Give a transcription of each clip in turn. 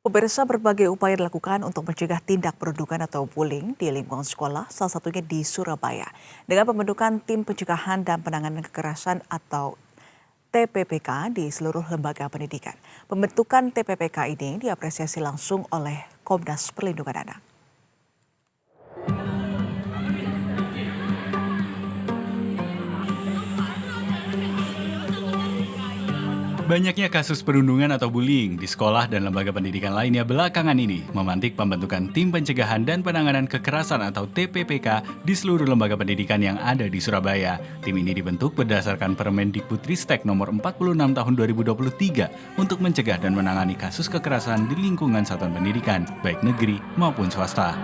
Pemirsa, berbagai upaya dilakukan untuk mencegah tindak perundungan atau bullying di lingkungan sekolah, salah satunya di Surabaya. Dengan pembentukan tim pencegahan dan penanganan kekerasan atau TPPK di seluruh lembaga pendidikan. Pembentukan TPPK ini diapresiasi langsung oleh Komnas Perlindungan Anak. Banyaknya kasus perundungan atau bullying di sekolah dan lembaga pendidikan lainnya belakangan ini memantik pembentukan Tim Pencegahan dan Penanganan Kekerasan atau TPPK di seluruh lembaga pendidikan yang ada di Surabaya. Tim ini dibentuk berdasarkan Permendikbudristek nomor 46 tahun 2023 untuk mencegah dan menangani kasus kekerasan di lingkungan satuan pendidikan, baik negeri maupun swasta.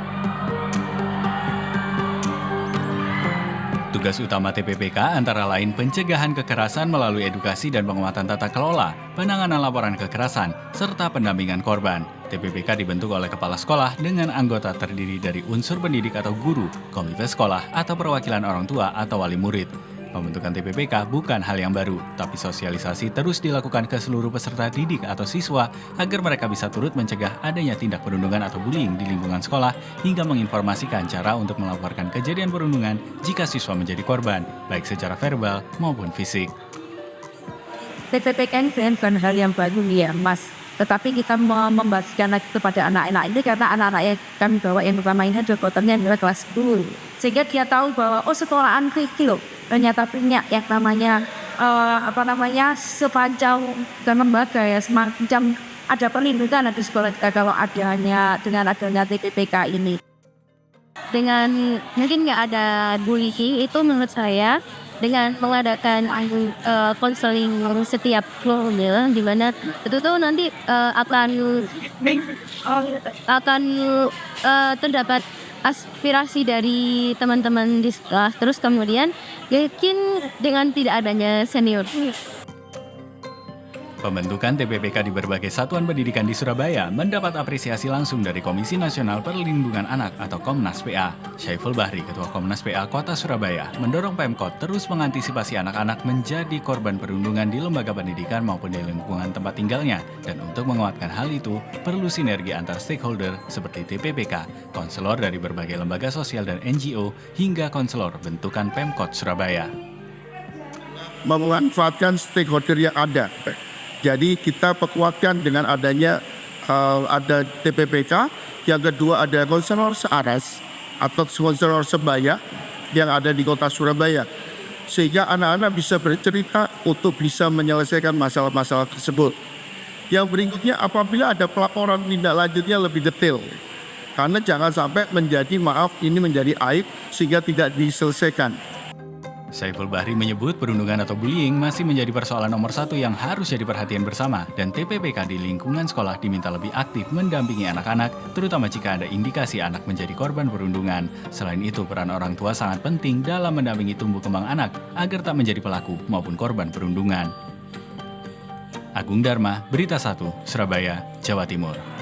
Tugas utama TPPK antara lain pencegahan kekerasan melalui edukasi dan penguatan tata kelola, penanganan laporan kekerasan, serta pendampingan korban. TPPK dibentuk oleh kepala sekolah dengan anggota terdiri dari unsur pendidik atau guru, komite sekolah, atau perwakilan orang tua atau wali murid. Pembentukan TPPK bukan hal yang baru, tapi sosialisasi terus dilakukan ke seluruh peserta didik atau siswa agar mereka bisa turut mencegah adanya tindak perundungan atau bullying di lingkungan sekolah hingga menginformasikan cara untuk melaporkan kejadian perundungan jika siswa menjadi korban, baik secara verbal maupun fisik. TPPK ini bukan hal yang baru ya Mas, tetapi kita membagikan lagi kepada anak-anak ini karena anak-anak yang kami bawa yang pertama ini adalah kuotanya adalah kelas 10, sehingga dia tahu bahwa sekolahan itu loh ternyata punya yang namanya sepanjang dan lembaga ya, semacam ada perlindungan di sekolah kita kalau dengan adanya TPPK ini. Dengan mungkin nggak ada bullying itu menurut saya dengan mengadakan konseling setiap bulan di mana itu tuh nanti akan terdapat aspirasi dari teman-teman di sekolah, terus kemudian yakin dengan tidak adanya senior. Pembentukan TPPK di berbagai satuan pendidikan di Surabaya mendapat apresiasi langsung dari Komisi Nasional Perlindungan Anak atau Komnas PA. Syaiful Bahri, Ketua Komnas PA Kota Surabaya, mendorong Pemkot terus mengantisipasi anak-anak menjadi korban perundungan di lembaga pendidikan maupun di lingkungan tempat tinggalnya. Dan untuk menguatkan hal itu, perlu sinergi antar stakeholder seperti TPPK, konselor dari berbagai lembaga sosial dan NGO, hingga konselor bentukan Pemkot Surabaya. Memanfaatkan stakeholder yang ada. Jadi kita perkuatkan dengan adanya ada TPPK, yang kedua ada konselor searas atau konselor sebaya yang ada di kota Surabaya. Sehingga anak-anak bisa bercerita untuk bisa menyelesaikan masalah-masalah tersebut. Yang berikutnya apabila ada pelaporan tindak lanjutnya lebih detail. Karena jangan sampai menjadi aib sehingga tidak diselesaikan. Syaiful Bahri menyebut perundungan atau bullying masih menjadi persoalan nomor satu yang harus jadi perhatian bersama dan TPPK di lingkungan sekolah diminta lebih aktif mendampingi anak-anak, terutama jika ada indikasi anak menjadi korban perundungan. Selain itu, peran orang tua sangat penting dalam mendampingi tumbuh kembang anak agar tak menjadi pelaku maupun korban perundungan. Agung Dharma, Berita 1, Surabaya, Jawa Timur.